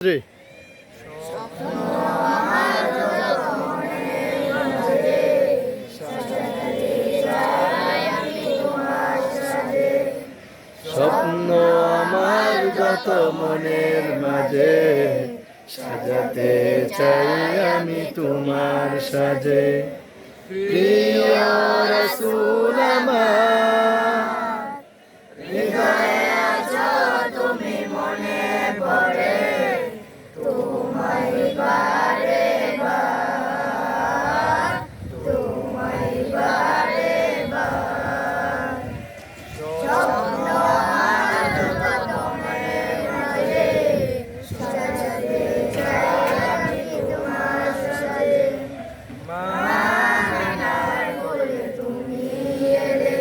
3 স্বপ্ন আমার যত মনের মাঝে সাজাতে চাই আমি তোমার সাজে। প্রিয় রাসূল আমার হৃদয়ে আছো তুমি, মনে পড়ে তোমায় বারে বার, তোমায় বারে বার। স্বপ্ন আমার যত মনের মাঝে সাজাতে চাই আমি তোমার সাজে। মামিনার কোলে তুমি এলে,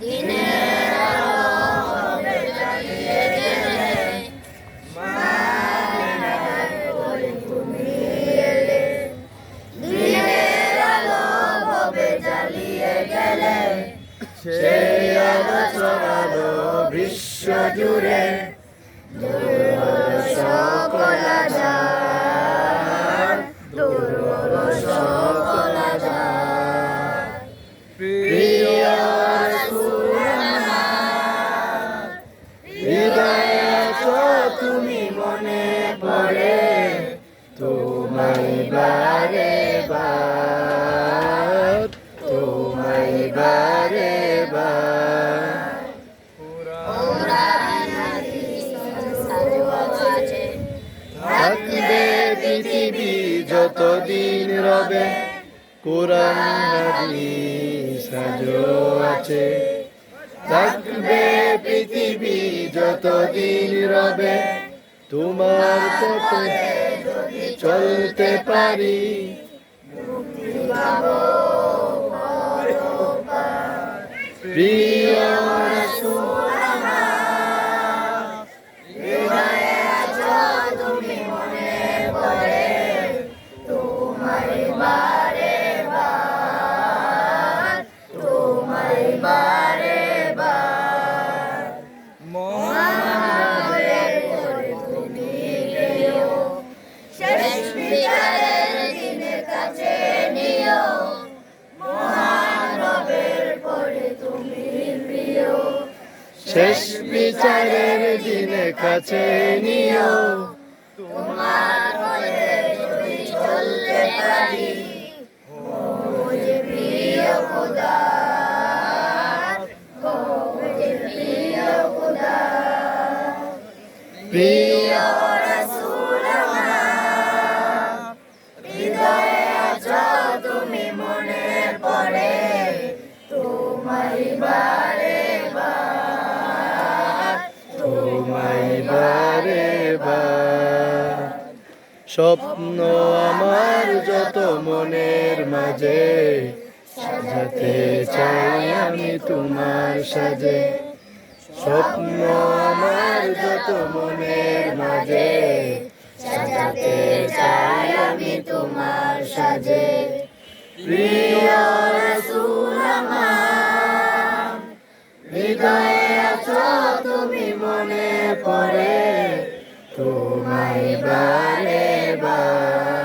দিনের আলো হবে জ্বালিয়ে গেলে। মামিনার কোলে তুমি এলে, দিনের আলো হবে জ্বালিয়ে গেলে। সেই আলো ছড়ালো বিশ্ব জুড়ে, দূর হলো সকল আঁধার, দূর হলো সকল আঁধার। প্রিয় রাসূল আমার হৃদয়ে আছো তুমি, মনে পড়ে তোমায় বারে বার, তোমায় বারে বার। থাকবে পৃথিবী যতদিন রবে, কোরআন হাদিস আজও আছে। থাকবে পৃথিবী যতদিন রবে, তোমার পথে যদি চলতে পারি প্রিয় রাসূল আমার হৃদয়ে আছো তুমি, মনে পড়ে তোমায় বারে বার, তোমায় বারে বার। মুহাম্মাদের কোলে তুমি এও, শেষ বিচারের দিনের কাছে নিও। মহান রবের কোলে তুমি প্রিয়, শেষ বিচারের দিনে কাছে নিও। তোমার পথে যদি চলতে পারি, ও যে প্রিয় খোদা, ও যে প্রিয় খোদা। প্রিয় রাসূল আমার হৃদয়ে আছো তুমি, মনে পড়ে তোমায় বারে বার, তোমায় বারে বার। স্বপ্ন আমার যত মনের মাঝে সাজাতে চাই আমি তোমার সাজে। স্বপ্ন আমার যত মনের মাঝে সাজাতে চাই আমি তোমার সাজে। প্রিয় রাসূল আমার হৃদয়ে আছো তুমি, মনে পড়ে তোমায় বারে বার।